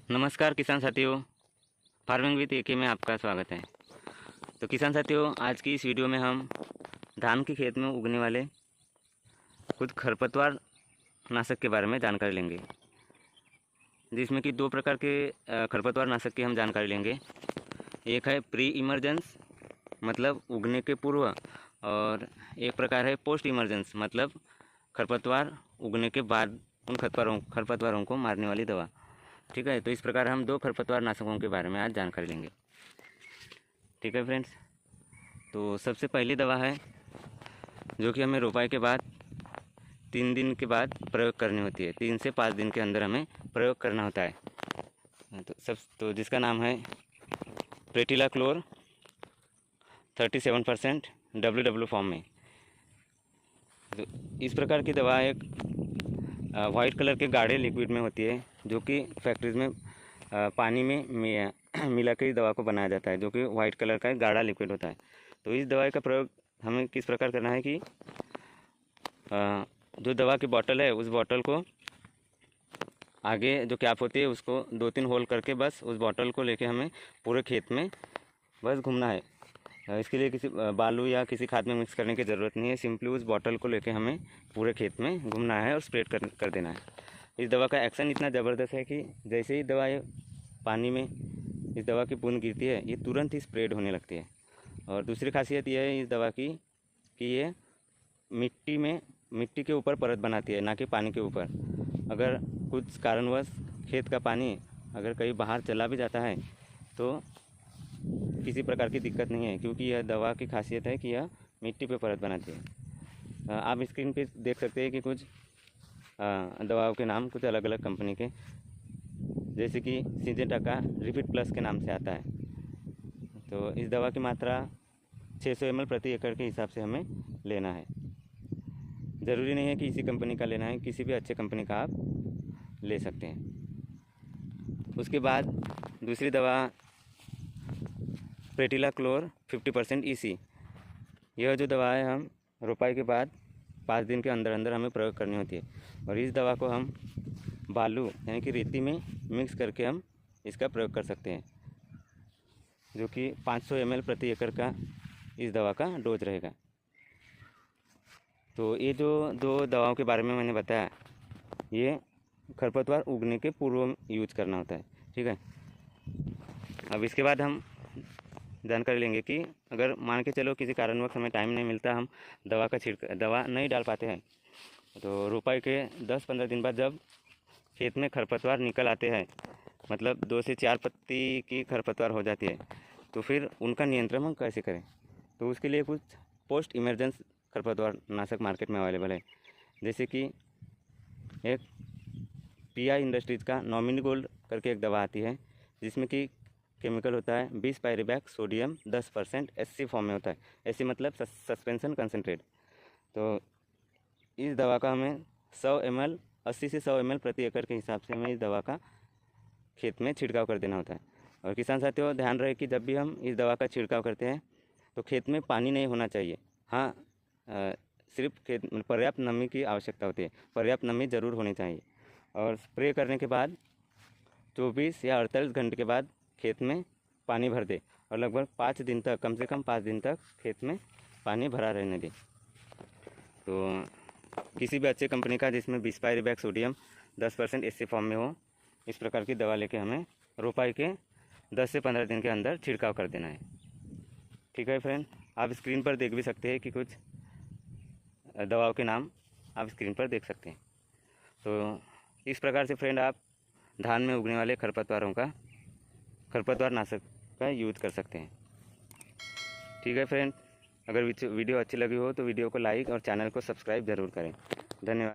नमस्कार किसान साथियों, फार्मिंग विद एके में आपका स्वागत है। तो किसान साथियों, आज की इस वीडियो में हम धान के खेत में उगने वाले कुछ खरपतवार नाशक के बारे में जानकारी लेंगे, जिसमें कि दो प्रकार के खरपतवार नाशक की हम जानकारी लेंगे। एक है प्री इमरजेंस मतलब उगने के पूर्व, और एक प्रकार है पोस्ट इमरजेंस मतलब खरपतवार उगने के बाद उन खरपतवारों को मारने वाली दवा। ठीक है, तो इस प्रकार हम दो खरपतवार नाशकों के बारे में आज जानकारी लेंगे। ठीक है फ्रेंड्स, तो सबसे पहली दवा है जो कि हमें रोपाई के बाद 3 दिन के बाद प्रयोग करनी होती है। 3 से 5 दिन के अंदर हमें प्रयोग करना होता है। तो जिसका नाम है प्रेटिलाक्लोर 37% WW फॉर्म में। तो इस प्रकार की दवा एक वाइट कलर के गाढ़े लिक्विड में होती है, जो कि फैक्ट्रीज में पानी में मिला कर दवा को बनाया जाता है, जो कि वाइट कलर का एक गाढ़ा लिक्विड होता है। तो इस दवाई का प्रयोग हमें किस प्रकार करना है कि जो दवा की बोतल है उस बोतल को आगे जो कैप होती है उसको 2-3 होल करके बस उस बोतल को लेके हमें पूरे खेत में बस घूमना है। इसके लिए किसी बालू या किसी खाद में मिक्स करने की ज़रूरत नहीं है। सिंपली उस बॉटल को लेके हमें पूरे खेत में घूमना है और स्प्रेड कर देना है। इस दवा का एक्शन इतना ज़बरदस्त है कि जैसे ही दवा पानी में इस दवा की बूंद गिरती है, ये तुरंत ही स्प्रेड होने लगती है। और दूसरी खासियत यह है इस दवा की कि ये मिट्टी के ऊपर परत बनाती है, ना कि पानी के ऊपर। अगर कुछ कारणवश खेत का पानी अगर कहीं बाहर चला भी जाता है तो किसी प्रकार की दिक्कत नहीं है, क्योंकि यह दवा की खासियत है कि यह मिट्टी पे परत बनाती है। आप स्क्रीन पे देख सकते हैं कि कुछ दवाओं के नाम कुछ अलग अलग कंपनी के, जैसे कि सिंजेंटा का रिपीट प्लस के नाम से आता है। तो इस दवा की मात्रा 600 ml प्रति एकड़ के हिसाब से हमें लेना है। ज़रूरी नहीं है कि इसी कंपनी का लेना है, किसी भी अच्छे कंपनी का आप ले सकते हैं। उसके बाद दूसरी दवा प्रेटिलाक्लोर 50% EC। यह जो दवा है हम रोपाई के बाद 5 दिन के अंदर अंदर हमें प्रयोग करनी होती है, और इस दवा को हम बालू यानी कि रेती में मिक्स करके हम इसका प्रयोग कर सकते हैं, जो कि 500 ml प्रति एकड़ का इस दवा का डोज रहेगा। तो ये जो दो दवाओं के बारे में मैंने बताया, ये खरपतवार उगने के पूर्व यूज करना होता है। ठीक है, अब इसके बाद हम जानकारी लेंगे कि अगर मान के चलो किसी कारणवश हमें टाइम नहीं मिलता, हम दवा नहीं डाल पाते हैं, तो रोपाई के 10-15 दिन बाद जब खेत में खरपतवार निकल आते हैं, मतलब 2 से 4 पत्ती की खरपतवार हो जाती है, तो फिर उनका नियंत्रण हम कैसे करें। तो उसके लिए कुछ पोस्ट इमरजेंस खरपतवार नाशक मार्केट में अवेलेबल है, जैसे कि एक PI इंडस्ट्रीज़ का नॉमिनी गोल्ड करके एक दवा आती है, जिसमें कि केमिकल होता है 20 पायरिबैक सोडियम 10% SC फॉर्म में होता है। SC मतलब सस्पेंशन कंसनट्रेट। तो इस दवा का हमें 100 ml 80 से 100 ml प्रति एकड़ के हिसाब से हमें इस दवा का खेत में छिड़काव कर देना होता है। और किसान साथियों, ध्यान रहे कि जब भी हम इस दवा का छिड़काव करते हैं तो खेत में पानी नहीं होना चाहिए। हाँ, सिर्फ खेत में पर्याप्त नमी की आवश्यकता होती है, पर्याप्त नमी ज़रूर होनी चाहिए। और स्प्रे करने के बाद 24 या 48 घंटे के बाद खेत में पानी भर दे, और लगभग 5 दिन तक, कम से कम 5 दिन तक खेत में पानी भरा रहने दे। तो किसी भी अच्छे कंपनी का जिसमें 20 पायरिबैक सोडियम 10% SC फॉर्म में हो, इस प्रकार की दवा लेके हमें रोपाई के 10 से 15 दिन के अंदर छिड़काव कर देना है। ठीक है फ्रेंड, आप स्क्रीन पर देख भी सकते हैं कि कुछ दवाओं के नाम आप स्क्रीन पर देख सकते हैं। तो इस प्रकार से फ्रेंड आप धान में उगने वाले खरपतवार नाशक का यूज़ कर सकते हैं। ठीक है फ्रेंड, अगर वीडियो अच्छी लगी हो तो वीडियो को लाइक और चैनल को सब्सक्राइब ज़रूर करें। धन्यवाद।